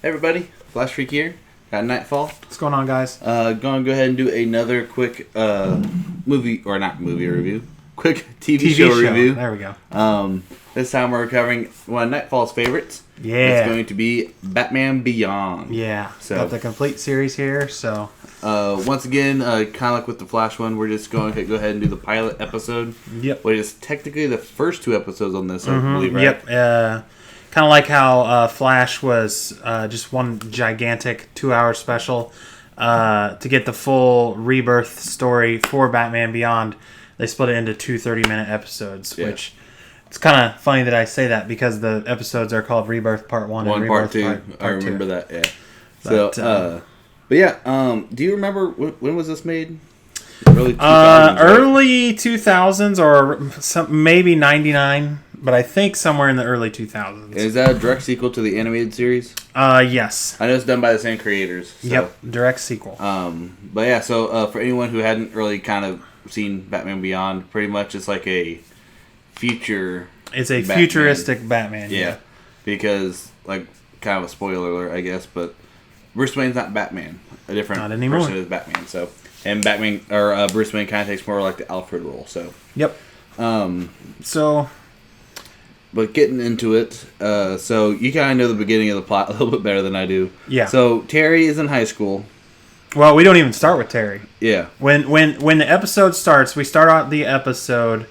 Hey everybody, Flash Freak here. Got Nightfall. What's going on, guys? Gonna go ahead and do another quick movie, or not movie review. Quick TV show review. There we go. This time we're covering one of Nightfall's favorites. Yeah. It's going to be Batman Beyond. Yeah. So got the complete series here, so... once again, kind of like with the Flash one, we're just going to go ahead and do the pilot episode. Yep. Which is technically the first two episodes on this, I believe, right? Yep. Kind of like how Flash was just one gigantic 2-hour special. To get the full Rebirth story for Batman Beyond, they split it into two 30-minute episodes, which... It's kind of funny that I say that because the episodes are called Rebirth Part 1 and Rebirth Part 2. Part I remember 2. that, yeah. But yeah, do you remember when was this made? Early 2000s? Early 2000s or maybe 99, but I think somewhere in the early 2000s. Is that a direct sequel to the animated series? Yes. I know it's done by the same creators. So. Yep, direct sequel. But yeah, so for anyone who hadn't really kind of seen Batman Beyond, pretty much it's like a future. It's a Batman. Futuristic Batman. Yeah, because like kind of a spoiler alert, I guess, but Bruce Wayne's not Batman. A different person is Batman. So, and Batman or Bruce Wayne kind of takes more like the Alfred role. So. Yep. But getting into it, so you kind of know the beginning of the plot a little bit better than I do. Yeah. So Terry is in high school. Well, we don't even start with Terry. Yeah. When the episode starts, we start out the episode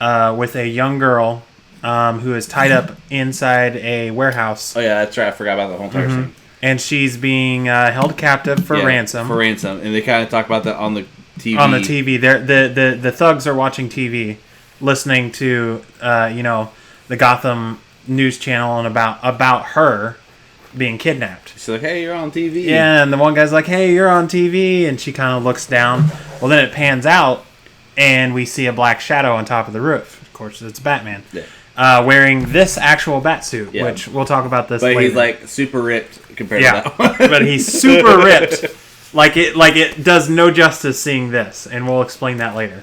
with a young girl who is tied up inside a warehouse. Oh yeah, that's right. I forgot about the whole entire scene. And she's being held captive for ransom. For ransom, and they kind of talk about that on the TV. On the TV, the thugs are watching TV, listening to the Gotham news channel and about her being kidnapped. She's like, "Hey, you're on TV." Yeah, and the one guy's like, "Hey, you're on TV," and she kind of looks down. Well, then it pans out, and we see a black shadow on top of the roof. Of course, it's Batman. Yeah. Wearing this actual Batsuit, which we'll talk about this later. But he's like super ripped compared to that one. But he's super ripped. Like it does no justice seeing this, and we'll explain that later.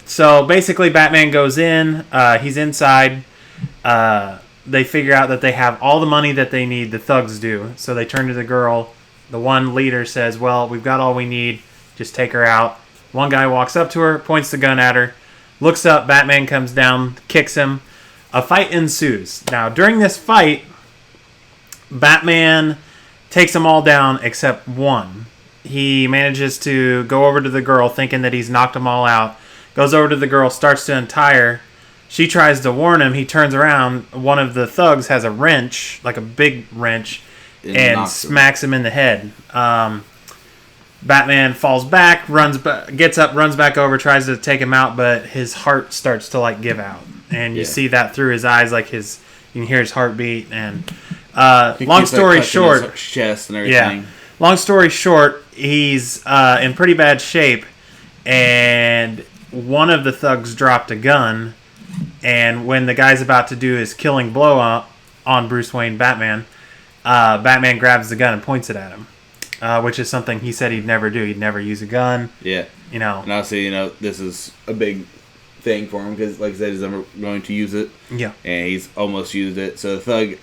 So basically, Batman goes in. He's inside. They figure out that they have all the money that they need. The thugs do. So they turn to the girl. The one leader says, "Well, we've got all we need. Just take her out." One guy walks up to her, points the gun at her, looks up. Batman comes down, kicks him. A fight ensues. Now, during this fight, Batman takes them all down except one. He manages to go over to the girl, thinking that he's knocked them all out. Goes over to the girl, starts to untie her. She tries to warn him. He turns around. One of the thugs has a wrench, like a big wrench, and smacks him in the head. Batman falls back, gets up, runs back over, tries to take him out, but his heart starts to like give out, and you see that through his eyes, like you can hear his heartbeat. And long story short, his chest and everything. Yeah. Long story short, he's in pretty bad shape, and one of the thugs dropped a gun, and when the guy's about to do his killing blow on Bruce Wayne, Batman grabs the gun and points it at him. Which is something he said he'd never do. He'd never use a gun. Yeah. And obviously, this is a big thing for him because, like I said, he's never going to use it. Yeah. And he's almost used it. So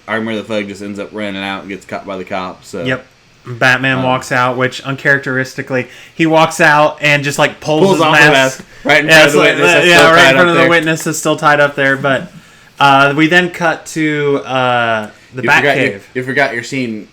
I remember the thug just ends up running out and gets caught by the cops. So. Yep. Batman walks out, which uncharacteristically, he walks out and just like pulls his mask. Right in front of the witness. Right in front of the witness is still tied up there. But we then cut to the Batcave. You forgot your scene.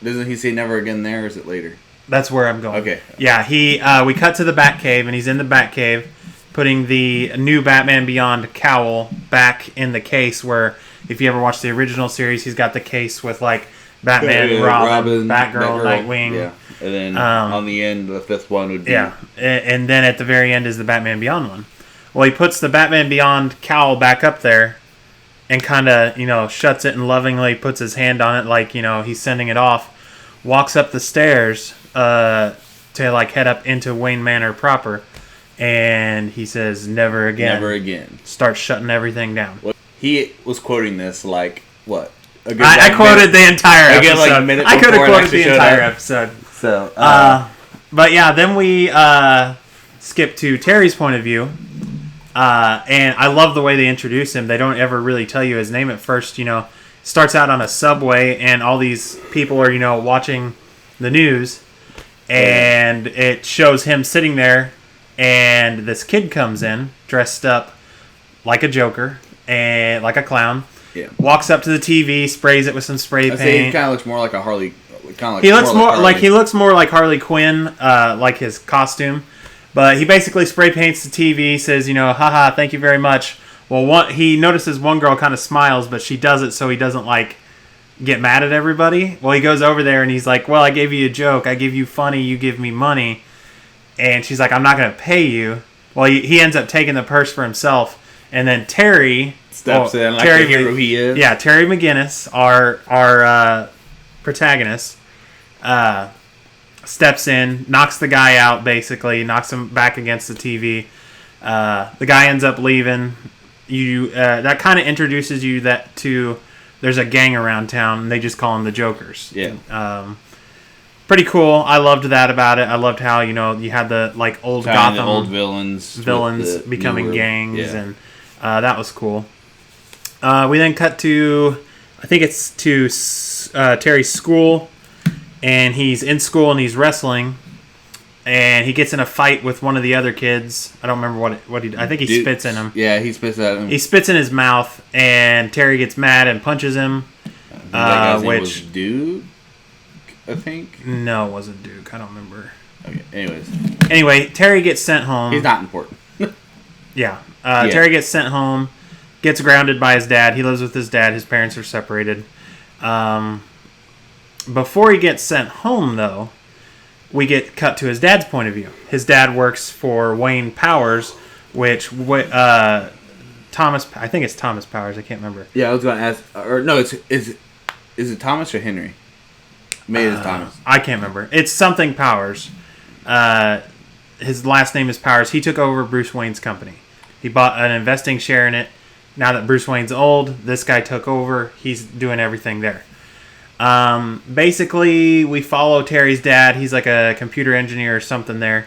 Doesn't he say never again there, or is it later? That's where I'm going. Okay. Yeah, we cut to the Batcave, and he's in the Batcave, putting the new Batman Beyond cowl back in the case where, if you ever watched the original series, he's got the case with, like, Batman, Robin, Batgirl, Nightwing. Yeah. And then on the end, the fifth one would be... Yeah. And then at the very end is the Batman Beyond one. Well, he puts the Batman Beyond cowl back up there, and kind of, shuts it and lovingly puts his hand on it like, he's sending it off. Walks up the stairs to, like, head up into Wayne Manor proper. And he says, "Never again." Never again. Starts shutting everything down. He was quoting this like, what? I quoted the entire episode. I could have quoted the entire episode. So, but yeah, then we skip to Terry's point of view. And I love the way they introduce him. They don't ever really tell you his name at first, starts out on a subway, and all these people are, watching the news, and it shows him sitting there, and this kid comes in dressed up like a Joker and like a clown. Yeah. Walks up to the TV, sprays it with some spray paint. He kind of looks more like a Harley. He looks more like Harley Quinn, like his costume. But he basically spray paints the TV, says, haha, thank you very much. Well, he notices one girl kind of smiles, but she does it so he doesn't get mad at everybody. Well, he goes over there and he's like, well, I gave you a joke. I give you funny. You give me money. And she's like, I'm not going to pay you. Well, he ends up taking the purse for himself. And then Terry steps in like the hero he is. Yeah, Terry McGinnis, our protagonist, steps in, knocks the guy out, basically, knocks him back against the TV. The guy ends up leaving. That kind of introduces you to there's a gang around town, and they just call them the Jokers. Yeah. Pretty cool. I loved that about it. I loved how, you had the old Gotham, the old villains becoming gangs, and that was cool. We then cut to, I think it's to Terry's school, and he's in school and he's wrestling, and he gets in a fight with one of the other kids. I don't remember what he. I think he spits in him. Yeah, he spits at him. He spits in his mouth, and Terry gets mad and punches him. That guy's name was Duke, I think. No, it wasn't Duke. I don't remember. Okay. Anyway, Terry gets sent home. He's not important. Yeah. Terry gets sent home, gets grounded by his dad. He lives with his dad. His parents are separated. Before he gets sent home, though, we get cut to his dad's point of view. His dad works for Wayne Powers, which Thomas. I think it's Thomas Powers. I can't remember. Yeah, I was going to ask. Or no, is it Thomas or Henry? Maybe it's Thomas. I can't remember. It's something Powers. His last name is Powers. He took over Bruce Wayne's company. He bought an investing share in it. Now that Bruce Wayne's old, this guy took over. He's doing everything there. Basically, we follow Terry's dad. He's like a computer engineer or something there.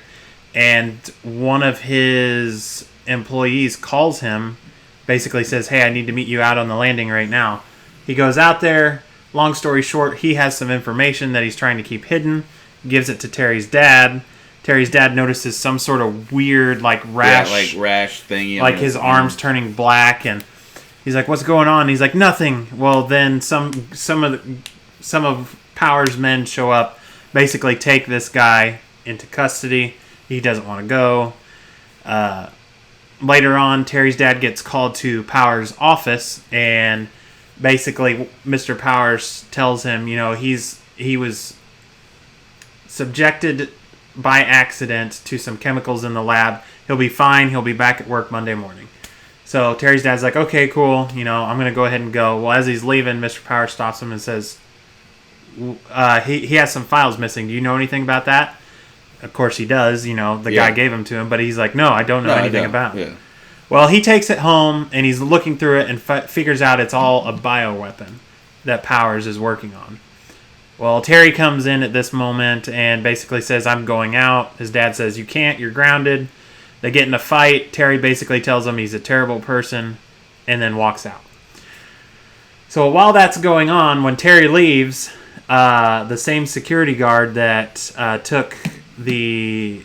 And one of his employees calls him, basically says, hey, I need to meet you out on the landing right now. He goes out there. Long story short, he has some information that he's trying to keep hidden. Gives it to Terry's dad. Terry's dad notices some sort of weird, rash. Yeah, rash thing. Like his arms turning black, and he's like, "What's going on?" And he's like, "Nothing." Well, then some of Powers' men show up, basically take this guy into custody. He doesn't want to go. Later on, Terry's dad gets called to Powers' office, and basically, Mr. Powers tells him, he was subjected by accident to some chemicals in the lab. He'll be fine. He'll be back at work Monday morning. So Terry's dad's like, okay, cool. I'm going to go ahead and go. Well, as he's leaving, Mr. Powers stops him and says, he has some files missing. Do you know anything about that? Of course he does. The guy gave them to him, but he's like, no, I don't know anything about it. Yeah. Well, he takes it home, and he's looking through it and figures out it's all a bioweapon that Powers is working on. Well, Terry comes in at this moment and basically says, I'm going out. His dad says, you can't, you're grounded. They get in a fight. Terry basically tells him he's a terrible person and then walks out. So while that's going on, when Terry leaves, the same security guard that took the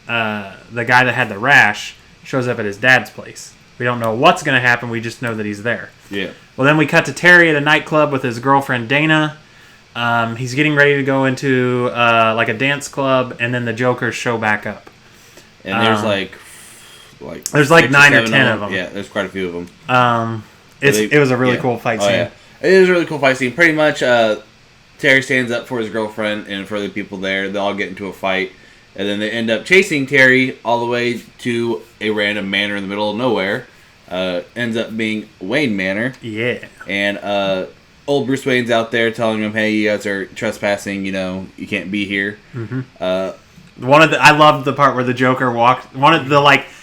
guy that had the rash shows up at his dad's place. We don't know what's going to happen. We just know that he's there. Yeah. Well, then we cut to Terry at a nightclub with his girlfriend Dana. He's getting ready to go into a dance club, and then the Jokers show back up. And there's there's 9 or 10 of them. Yeah, there's quite a few of them. It was a really cool fight scene. Yeah. It is a really cool fight scene. Pretty much, Terry stands up for his girlfriend and for the people there. They all get into a fight, and then they end up chasing Terry all the way to a random manor in the middle of nowhere. Ends up being Wayne Manor. Yeah. And old Bruce Wayne's out there telling him, "Hey, you guys are trespassing. You can't be here." Mm-hmm. I loved the part where the Joker walked.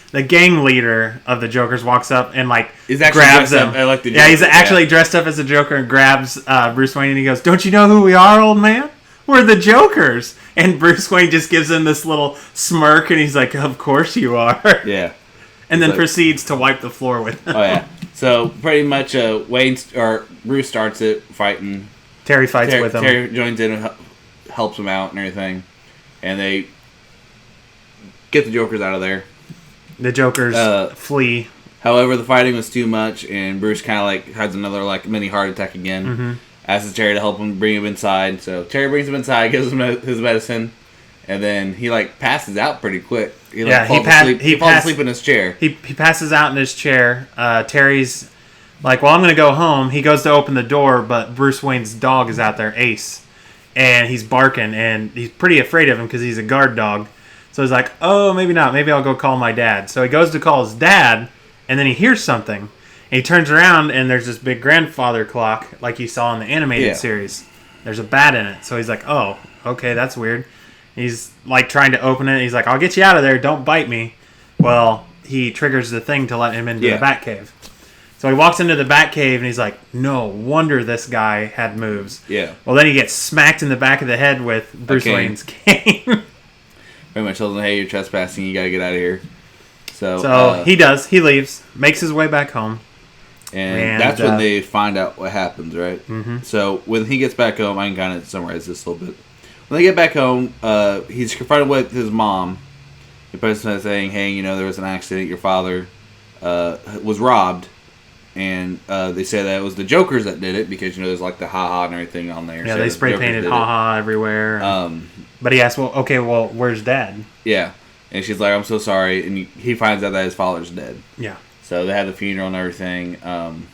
The gang leader of the Jokers walks up and grabs him. He's actually dressed up as a Joker and grabs Bruce Wayne, and he goes, "Don't you know who we are, old man? We're the Jokers." And Bruce Wayne just gives him this little smirk, and he's like, "Of course you are." Yeah. And then proceeds to wipe the floor with him. Oh yeah. So pretty much, Bruce starts it fighting. Terry fights with him. Terry joins in and helps him out and everything, and they get the Jokers out of there. The Jokers flee. However, the fighting was too much, and Bruce kind of like has another like mini heart attack again. Mm-hmm. Asks Terry to help him bring him inside. So Terry brings him inside, gives him his medicine, and then he like passes out pretty quick. He falls asleep in his chair. He passes out in his chair. Terry's like, well, I'm going to go home. He goes to open the door, but Bruce Wayne's dog is out there, Ace, and he's barking, and he's pretty afraid of him because he's a guard dog. So he's like, oh, maybe not. Maybe I'll go call my dad. So he goes to call his dad, and then he hears something. And he turns around, and there's this big grandfather clock, like you saw in the animated series. There's a bat in it. So he's like, oh, okay, that's weird. He's like trying to open it. He's like, I'll get you out of there. Don't bite me. Well, he triggers the thing to let him into the Batcave. So he walks into the Batcave, and he's like, no wonder this guy had moves. Yeah. Well, then he gets smacked in the back of the head with Bruce Wayne's cane. Pretty much tells him, hey, you're trespassing. You got to get out of here. So he does. He leaves. Makes his way back home. And that's when they find out what happens, right? Mm-hmm. So when he gets back home, I can kind of summarize this a little bit. When they get back home, he's confronted with his mom. The person is saying, hey, there was an accident. Your father was robbed. And they say that it was the Jokers that did it because, there's like the ha-ha and everything on there. Yeah, so they spray painted ha-ha everywhere. But he asks, well, where's Dad? Yeah. And she's like, I'm so sorry. And he finds out that his father's dead. Yeah. So they had the funeral and everything. Him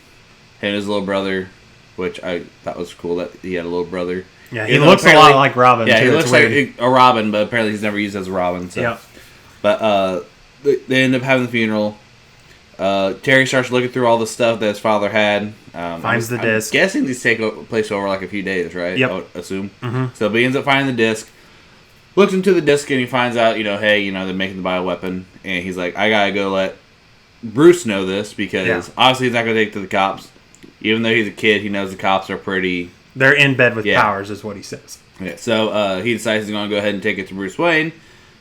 and his little brother, which I thought was cool that he had a little brother. Yeah, he looks a lot like Robin, yeah, too. he looks like a Robin, but apparently he's never used as a Robin. So. Yeah. But they end up having the funeral. Terry starts looking through all the stuff that his father had. Finds the disc. I'm guessing these take place over like a few days, right? Yep. I would assume. Mm-hmm. So he ends up finding the disc. Looks into the disc and he finds out, hey, they're making the bioweapon. And he's like, I gotta go let Bruce know this because obviously he's not gonna take it to the cops. Even though he's a kid, he knows the cops are pretty... They're in bed with powers, is what he says. Yeah. So he decides he's gonna go ahead and take it to Bruce Wayne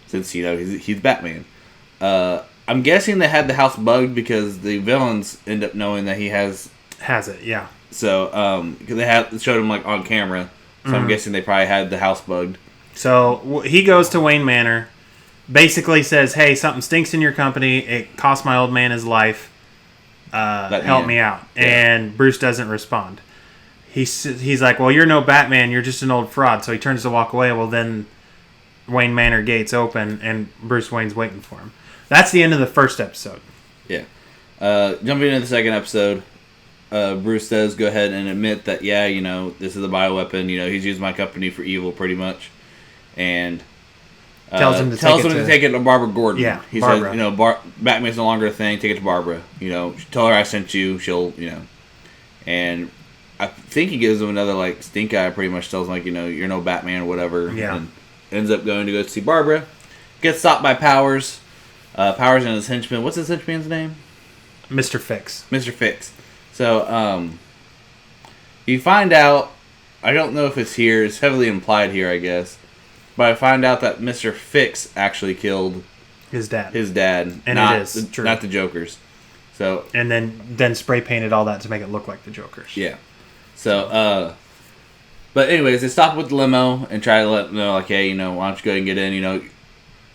since, he's Batman. I'm guessing they had the house bugged because the villains end up knowing that he has it, yeah. So because they showed him like on camera, so I'm guessing they probably had the house bugged. So he goes to Wayne Manor, basically says, "Hey, something stinks in your company. It cost my old man his life. Help me out." Yeah. And Bruce doesn't respond. He's like, "Well, you're no Batman. You're just an old fraud." So he turns to walk away. Well, then Wayne Manor gates open, and Bruce Wayne's waiting for him. That's the end of the first episode. Yeah. Jumping into the second episode, Bruce does go ahead and admit that, this is a bioweapon. He's used my company for evil pretty much. And tells him to take it to Barbara Gordon. Yeah, he Barbara. says, Batman's no longer a thing. Take it to Barbara. Tell her I sent you. She'll, And I think he gives him another, like, stink eye. Pretty much tells him, like, you're no Batman or whatever. Yeah. And ends up going to go see Barbara. Gets stopped by Powers. Powers and his henchman. What's his henchman's name? Mr. Fix. Mr. Fix. So, you find out, I don't know if it's here, it's heavily implied here, I guess, but I find out that Mr. Fix actually killed his dad. And it is true. Not the Jokers. So, and then spray painted all that to make it look like the Jokers. Yeah. So, but anyways, they stop with the limo and try to let them know, like, hey, why don't you go ahead and get in,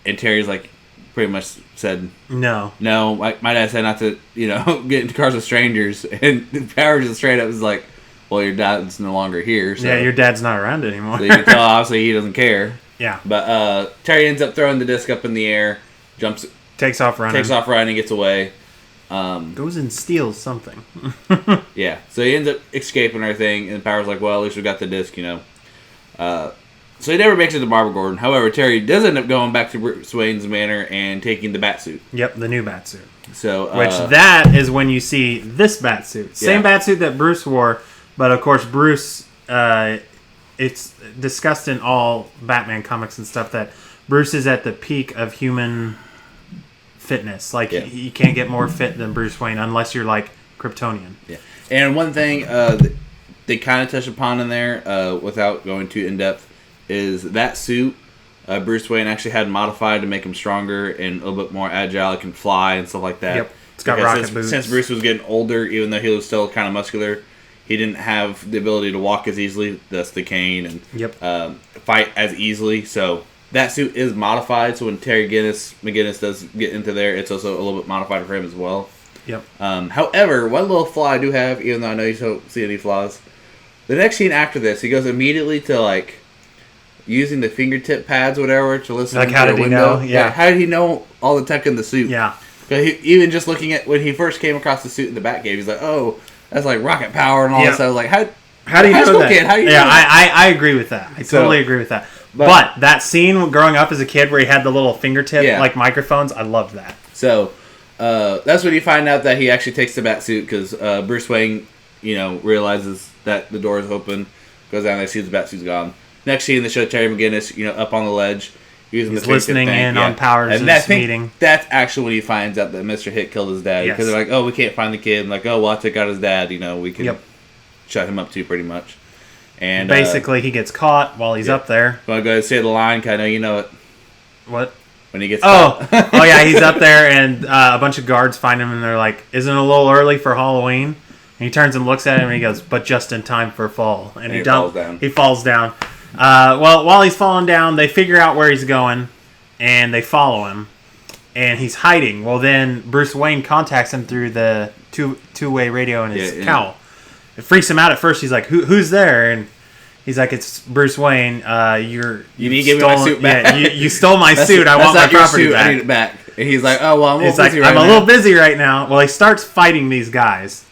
and Terry's like, pretty much said no. My dad said not to get into cars with strangers, and Powers just straight up was like, well, your dad's no longer here, so yeah, your dad's not around anymore. So you can tell obviously he doesn't care. Yeah. But Terry ends up throwing the disc up in the air, takes off running, gets away, goes and steals something. Yeah, so he ends up escaping everything, and Powers like, well, at least we got the disc, So he never makes it to Barbara Gordon. However, Terry does end up going back to Bruce Wayne's manor and taking the Batsuit. Yep, the new Batsuit. So, which that is when you see this Batsuit. Same Batsuit that Bruce wore, but of course Bruce, it's discussed in all Batman comics and stuff that Bruce is at the peak of human fitness. Like, you can't get more fit than Bruce Wayne unless you're like Kryptonian. Yeah. And one thing they kind of touch upon in there, without going too in-depth, is that suit Bruce Wayne actually had modified to make him stronger and a little bit more agile. It can fly and stuff like that. Yep. It's got rocket boots. Since Bruce was getting older, even though he was still kind of muscular, he didn't have the ability to walk as easily. Thus the cane and fight as easily. So that suit is modified. So when Terry McGinnis does get into there, it's also a little bit modified for him as well. Yep. However, one little flaw I do have, even though I know you don't see any flaws, the next scene after this, he goes immediately to like using the fingertip pads, or whatever, to listen. Like, how did he know? Yeah. How did he know all the tech in the suit? Yeah. Even just looking at when he first came across the suit in the Batcave, he's like, "Oh, that's like rocket power and all this." I was like, "How do you know that?" How do you know that? I agree with that. I totally agree with that. But that scene growing up as a kid where he had the little fingertip like microphones, I loved that. So that's when you find out that he actually takes the bat suit because Bruce Wayne, realizes that the door is open, goes down there, sees the bat suit's gone. Next scene, they show Terry McGinnis, up on the ledge. He's listening in on Powers' meeting. That's actually when he finds out that Mr. Hit killed his dad. Because they're like, oh, we can't find the kid. And like, oh, well, I took out his dad. We can shut him up too, pretty much. And basically, he gets caught while he's up there. Want to go ahead and say the line? Because I know you know it. What? When he gets caught. Oh, yeah, he's up there, and a bunch of guards find him, and they're like, isn't it a little early for Halloween? And he turns and looks at him, and he goes, but just in time for fall. And he falls down. He falls down. Well, while he's falling down, they figure out where he's going, and they follow him, and he's hiding. Well, then Bruce Wayne contacts him through the two-way radio in his cowl. It freaks him out at first. He's like, "Who's there?" And he's like, "It's Bruce Wayne. You need to give me my suit back. Yeah, you stole my suit. I want my property back. I need it back." And he's like, "Oh, well, I'm a little busy right now." Well, he starts fighting these guys.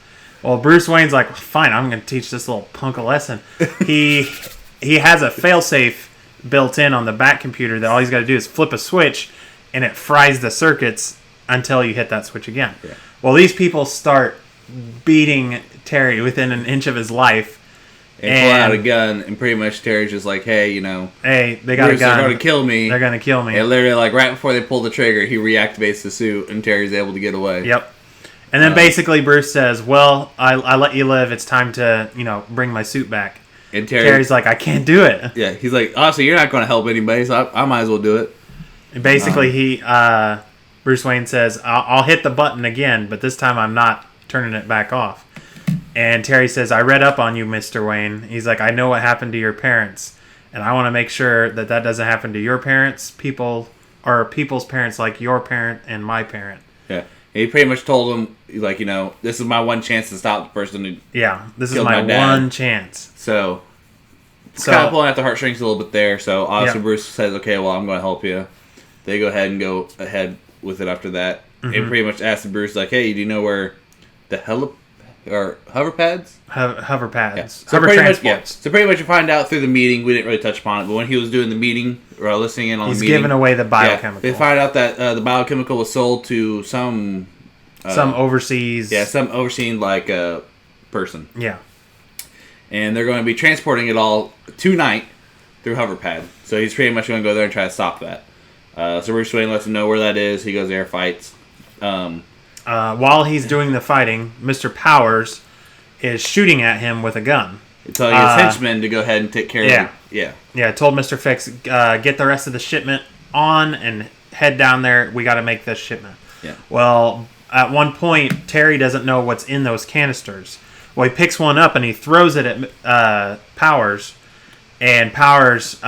Well, Bruce Wayne's like, "Fine, I'm going to teach this little punk a lesson." He has a failsafe built in on the Bat computer that all he's got to do is flip a switch, and it fries the circuits until you hit that switch again. Yeah. Well, these people start beating Terry within an inch of his life. And pull out a gun, and pretty much Terry's just like, hey, hey, they got a gun. They're going to kill me. They're going to kill me. And literally, like, right before they pull the trigger, he reactivates the suit, and Terry's able to get away. Yep. And then basically Bruce says, well, I let you live. It's time to, bring my suit back. And Terry's like, I can't do it. Yeah, he's like, oh, so you're not going to help anybody, so I might as well do it. And basically, Bruce Wayne says, I'll hit the button again, but this time I'm not turning it back off. And Terry says, I read up on you, Mr. Wayne. He's like, I know what happened to your parents, and I want to make sure that doesn't happen to your parents, people's parents like your parent and my parent. Yeah. And he pretty much told him, he's like, this is my one chance to stop the person who this is my one chance. So kind of pulling at the heartstrings a little bit there. So obviously Bruce says, okay, well, I'm going to help you. They go ahead and go ahead with it after that. Mm-hmm. And pretty much asks Bruce, like, hey, do you know where the hover pads? Hover pads. Yeah. So hover transports. So pretty much you find out through the meeting, we didn't really touch upon it, but when he was doing the meeting, or listening in on the meeting. He's giving away the biochemical. They find out that the biochemical was sold to some overseas. Yeah, some overseeing, like, person. Yeah. And they're going to be transporting it all tonight through hover pad. So he's pretty much going to go there and try to stop that. So Bruce Wayne lets him know where that is. He goes there, fights. While he's doing the fighting, Mr. Powers is shooting at him with a gun. Telling his henchmen to go ahead and take care of it. Yeah. Yeah, told Mr. Fix, get the rest of the shipment on and head down there. We got to make this shipment. Yeah. Well, at one point, Terry doesn't know what's in those canisters. Well, he picks one up and he throws it at Powers, and Powers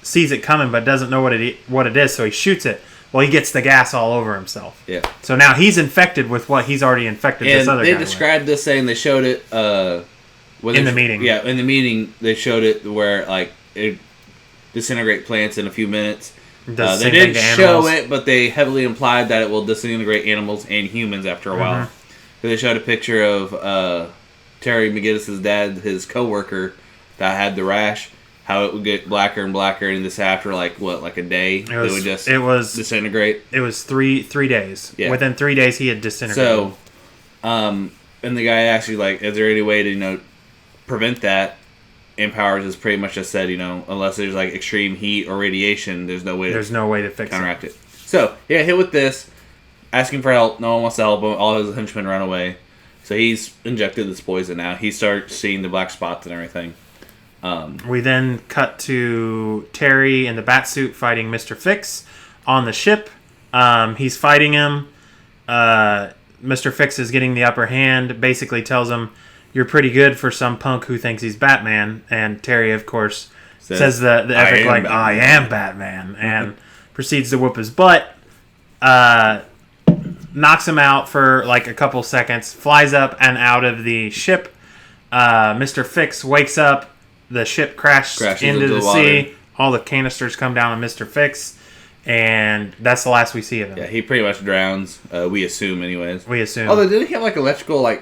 sees it coming but doesn't know what it is, so he shoots it. Well, he gets the gas all over himself. Yeah. So now he's infected with what he's already infected this other guy with. They described this saying they showed it in the meeting. Yeah, in the meeting they showed it where like it disintegrate plants in a few minutes. They didn't show it, but they heavily implied that it will disintegrate animals and humans after a while. So they showed a picture of Terry McGinnis' dad, his co-worker that had the rash. How it would get blacker and blacker, and this after like a day, it would just disintegrate. It was three days. Yeah. Within 3 days, he had disintegrated. So, and the guy asked you like, is there any way to prevent that? And Powers has pretty much just said, unless there's like extreme heat or radiation, there's no way to fix counteract it. So hit with this, asking for help. No one wants to help him. All his henchmen run away. So he's injected this poison now. He starts seeing the black spots and everything. We then cut to Terry in the Batsuit fighting Mr. Fix on the ship. He's fighting him. Mr. Fix is getting the upper hand. Basically tells him, "You're pretty good for some punk who thinks he's Batman." And Terry, of course, says the epic like, "I am Batman," and proceeds to whoop his butt. Knocks him out for like a couple seconds. Flies up and out of the ship. Mr. Fix wakes up. The ship crashes into the sea. All the canisters come down on Mr. Fix. And that's the last we see of him. Yeah, he pretty much drowns. We assume, anyways. Although, did he have like electrical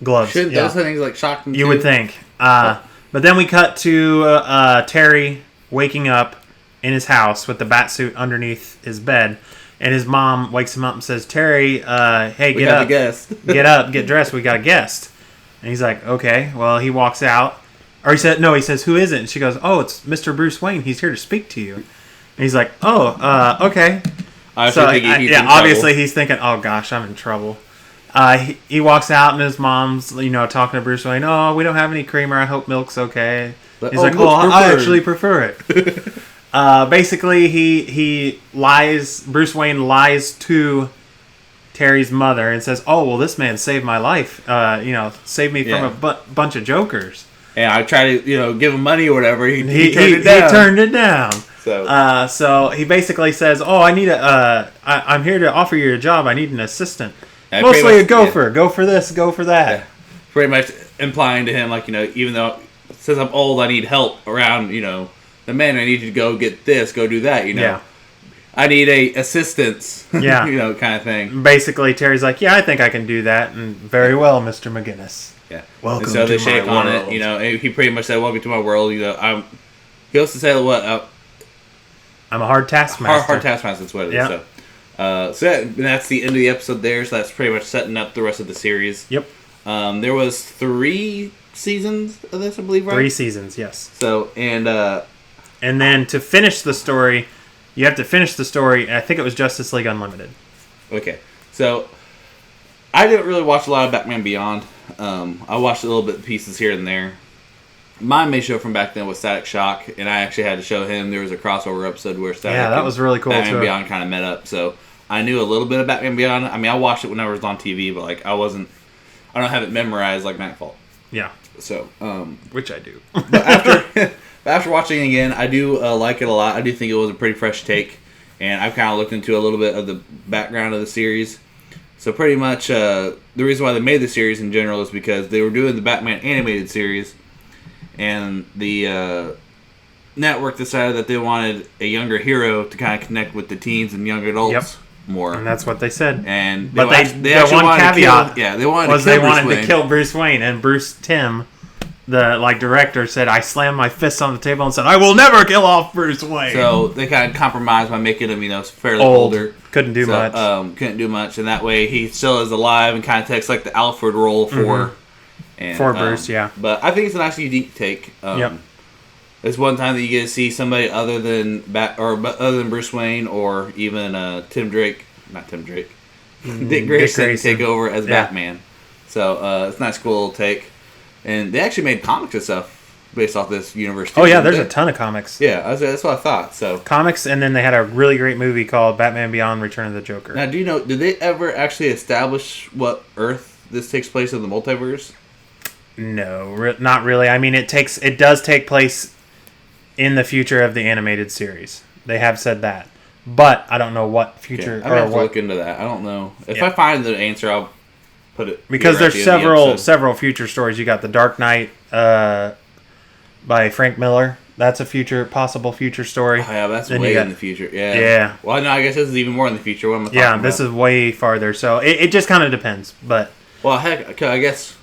gloves? Shouldn't those things like shock him? You would think. But then we cut to Terry waking up in his house with the bat suit underneath his bed, and his mom wakes him up and says, "Terry, hey, get up, get up, get dressed. We got a guest." And he's like, "Okay." Well, he walks out, or he says, "Who is it?" And she goes, "Oh, it's Mr. Bruce Wayne. He's here to speak to you." And he's like, "Oh, okay." Obviously he's thinking, "Oh gosh, I'm in trouble." He walks out and his mom's, talking to Bruce Wayne. "Oh, we don't have any creamer. I hope milk's okay." He's like, "Oh, I actually prefer it." Basically, he lies. Bruce Wayne lies to Terry's mother and says, "Oh, well, this man saved my life. Saved me from a bunch of jokers." And I tried to, give him money or whatever. He turned it down. He turned it down. So he basically says, "Oh, I need I'm here to offer you a job. I need an assistant. Mostly a gopher. Go for this. Go for that." Yeah. Pretty much implying to him, like, even though since I'm old, I need help around, the men. I need you to go get this, go do that. Yeah. I need a assistance. Yeah. Kind of thing. Basically, Terry's like, "Yeah, I think I can do that." And very well, Mr. McGinnis. Yeah. Welcome and so they to shake my on world. it. He pretty much said, "Welcome to my world." He also said, "What? I'm a hard taskmaster." Hard taskmaster. That's what it is. Yep. That's the end of the episode there. So that's pretty much setting up the rest of the series. Yep. There was 3 seasons of this, I believe, right? 3 seasons, yes. So and then to finish the story, you have to finish the story. I think it was Justice League Unlimited. Okay, so I didn't really watch a lot of Batman Beyond. I watched a little bit of pieces here and there. My main show from back then was Static Shock, and I actually had to show him. There was a crossover episode where Static that was really cool Batman too. Beyond kind of met up, so I knew a little bit of Batman Beyond. I mean, I watched it whenever it was on TV, but I don't have it memorized like Nightfall. Yeah. So, which I do. But after watching it again, I do like it a lot. I do think it was a pretty fresh take, and I've kind of looked into a little bit of the background of the series. So pretty much, the reason why they made the series in general is because they were doing the Batman animated series, and the network decided that they wanted a younger hero to kind of connect with the teens and young adults more. And that's what they said. But they actually one caveat they wanted to kill Bruce Wayne, and Bruce Timm, the director, said, "I slammed my fist on the table and said, I will never kill off Bruce Wayne." So they kind of compromised by making him, fairly old. older. Couldn't do much. Couldn't do much, and that way he still is alive and kind of takes like the Alfred role for Bruce. Yeah, but I think it's a nice unique take. It's one time that you get to see somebody other than Bruce Wayne or even Dick Grayson take over as Batman. So it's a nice, cool little take. And they actually made comics and stuff based off this universe too. Oh yeah, there's a ton of comics. Yeah, that's what I thought. So comics, and then they had a really great movie called Batman Beyond: Return of the Joker. Now, do you know? Did they ever actually establish what Earth this takes place in the multiverse? No, not really. I mean, it does take place in the future of the animated series. They have said that, but I don't know what future. I'm gonna have to look into that. I don't know. If I find the answer, I'll put it. Because there's several future stories. You got the Dark Knight by Frank Miller. That's a possible future story. Oh, yeah, that's way in the future. Yeah. Yeah. Well, no, I guess this is even more in the future. What am I talking about? This is way farther. So it just kind of depends. But well, heck, I guess.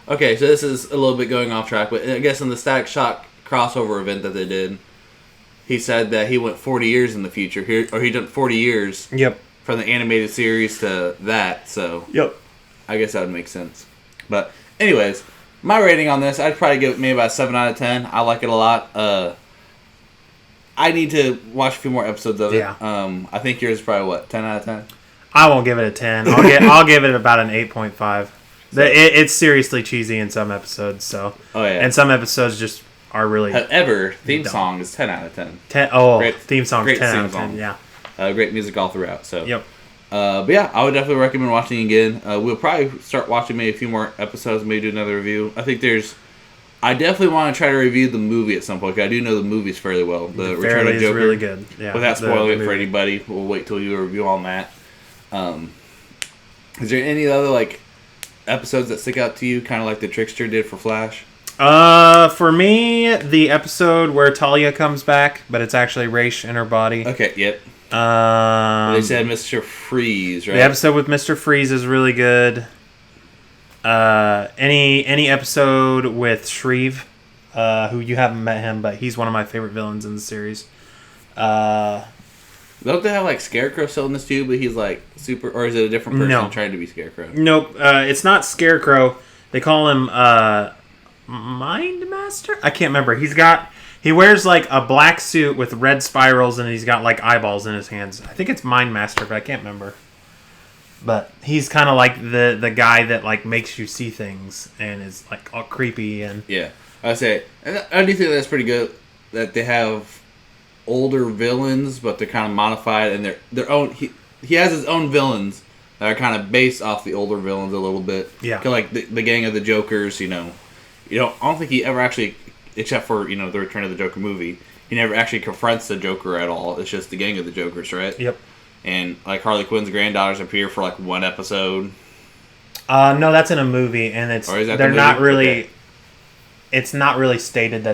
Okay, so this is a little bit going off track, but I guess in the Static Shock crossover event that they did, he said that he went 40 years in the future, he done 40 years. Yep. From the animated series to that. So. Yep. I guess that would make sense. But anyways, my rating on this, I'd probably give it maybe about 7 out of 10. I like it a lot. I need to watch a few more episodes of it. Yeah. I think yours is probably what, 10 out of 10? I won't give it a 10. I'll give it about an 8.5. It's seriously cheesy in some episodes, so. Oh yeah. And some episodes just are really. However, theme song is 10 out of 10. Theme song is 10 out of 10. Yeah. Great music all throughout. So. Yep. But yeah, I would definitely recommend watching it again. We'll probably start watching maybe a few more episodes, maybe do another review. I definitely want to try to review the movie at some point. 'Cause I do know the movies fairly well. The Return of Joker, really good. Yeah, without spoiling it for anybody, we'll wait till you review on that. Is there any other like episodes that stick out to you, kind of like the Trickster did for Flash? For me, the episode where Talia comes back, but it's actually Ra's in her body. Okay, yep. They said Mr. Freeze, right? The episode with Mr. Freeze is really good. Any episode with Shreve, who you haven't met him, but he's one of my favorite villains in the series. Don't they have like Scarecrow still in this too, but he's like super, or is it a different person trying to be Scarecrow? Nope, it's not Scarecrow. They call him Mind Master? I can't remember. He wears like a black suit with red spirals and he's got like eyeballs in his hands. I think it's Mind Master, but I can't remember. But he's kind of like the guy that like makes you see things and is like all creepy and yeah. I do think that's pretty good that they have older villains, but they're kind of modified and they're their own. He has his own villains that are kind of based off the older villains a little bit. Yeah, kind of like the gang of the Jokers. I don't think he ever actually, except for the Return of the Joker movie, he never actually confronts the Joker at all. It's just the gang of the Jokers, right? Yep. And like Harley Quinn's granddaughters appear for like one episode. No, that's in a movie, and they're not really. Okay. It's not really stated that